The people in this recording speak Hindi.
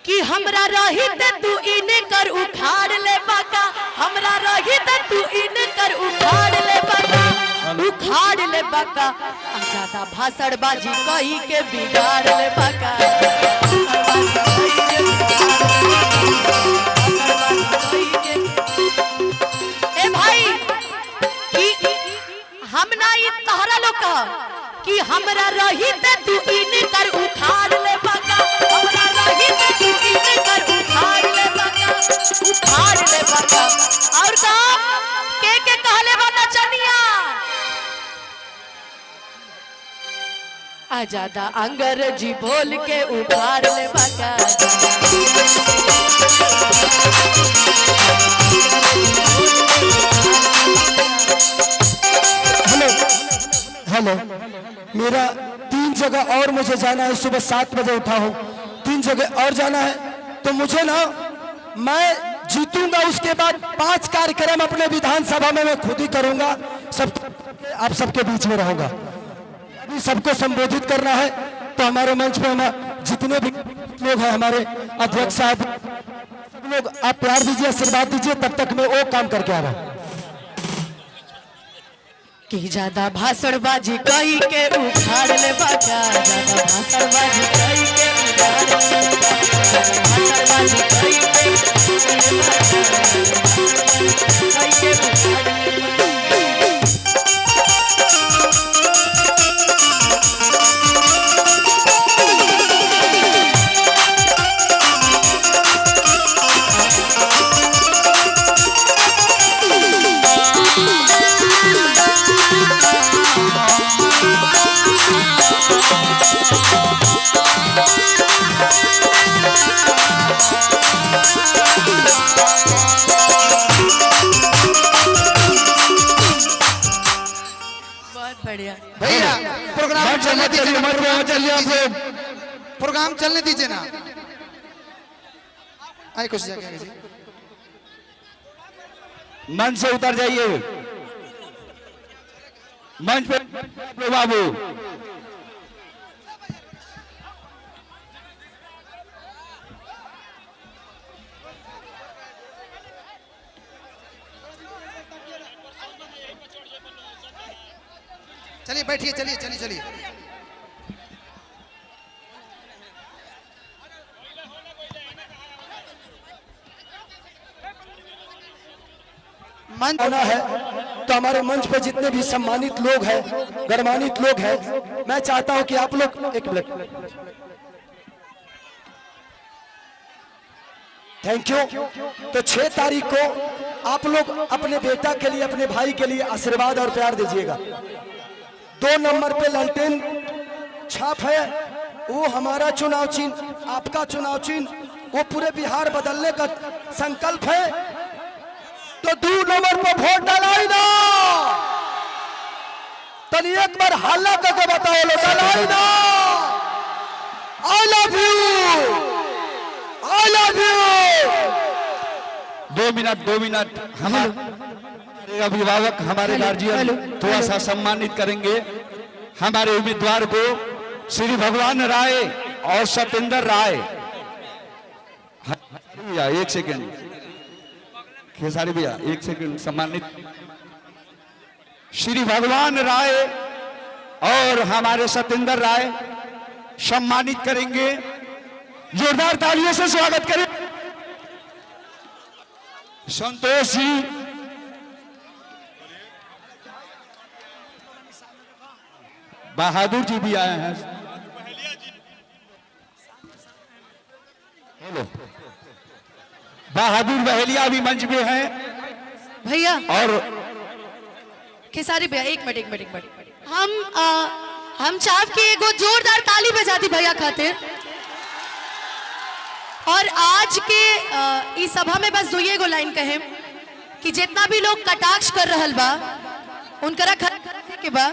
कि हमरा रहित तू इने कर उखाड़ ले बाका, हमरा रहित तू इने कर उखाड़ ले बाका, उखाड़ ले बाका। ज्यादा भाषणबाजी कही के बिगाड़ ले बाका। ए भाई कि हम ना ये तहरा लोग कि हमरा रहित तू इने कर उखाड़ ले बाका, हमरा रहित तू इने कर उखाड़ ले बाका, उखाड़ ले बाका। और का के कहले बना चनिया आजादा अंग्रेजी बोल के उखाड़ ले बाका। हेलो, मेरा 3 जगह और मुझे जाना है। सुबह 7 बजे उठा हूँ, 3 जगह और जाना है। तो मुझे ना, मैं जीतूंगा उसके बाद 5 कार्यक्रम अपने विधानसभा में मैं खुद ही करूंगा। सब आप सबके बीच में रहूंगा। अभी सबको संबोधित करना है। तो हमारे मंच पे हम जितने भी लोग हैं, हमारे अध्यक्ष साहब, सब लोग आप प्यार दीजिए, आशीर्वाद दीजिए। तब तक मैं वो काम करके आ रहा हूँ कि ज्यादा भाषणबाजी कही के उखाड़ ले बाका, ज्यादा भाषणबाजी कही के उखाड़ ले बाका, भाषणबाजी कही के उखाड़ ले बाका। भैया प्रोग्राम चलने दीजिए, प्रोग्राम चलने दीजिए ना। आए कुछ जगह मंच से उतर जाइए, मंच पे बाबू। चलिए बैठिए, चलिए चलिए चलिए। मंच आना है। तो हमारे मंच पर जितने भी सम्मानित लोग हैं, गणमान्वित लोग हैं, मैं चाहता हूं कि आप लोग एक मिनट, थैंक यू। तो 6 तारीख को आप लोग अपने बेटा के लिए, अपने भाई के लिए आशीर्वाद और प्यार दीजिएगा। 2 नंबर पे लालटेन छाप है, वो हमारा चुनाव चिन्ह, आपका चुनाव चिन्ह, वो पूरे बिहार बदलने का संकल्प है। तो 2 नंबर पर वोट डालाई ना, तनी एक बार हल्ला करके बताओ लो, डालाई ना। I love you, I love you. 2 minute हमारे अभिभावक, हमारे गार्जियन थोड़ा सा सम्मानित करेंगे हमारे उम्मीदवार को, श्री भगवान राय और सतेंद्र राय। भैया 1 सेकेंड, खेसारी भैया 1 सेकेंड, सम्मानित श्री भगवान राय और हमारे सतेंद्र राय सम्मानित करेंगे। जोरदार तालियों से स्वागत करें। संतोष जी, बहादुर जी भी आए हैं। हेलो, बहादुर बहेलिया भी मंच में हैं भैया। और खेसारी भैया एक मिनट हम चाह के एगो जोरदार ताली बजा दी भैया खातिर। और आज के इस सभा में बस 2 एगो लाइन कहे कि जितना भी लोग कटाक्ष कर रहल बा, उनकरा के बा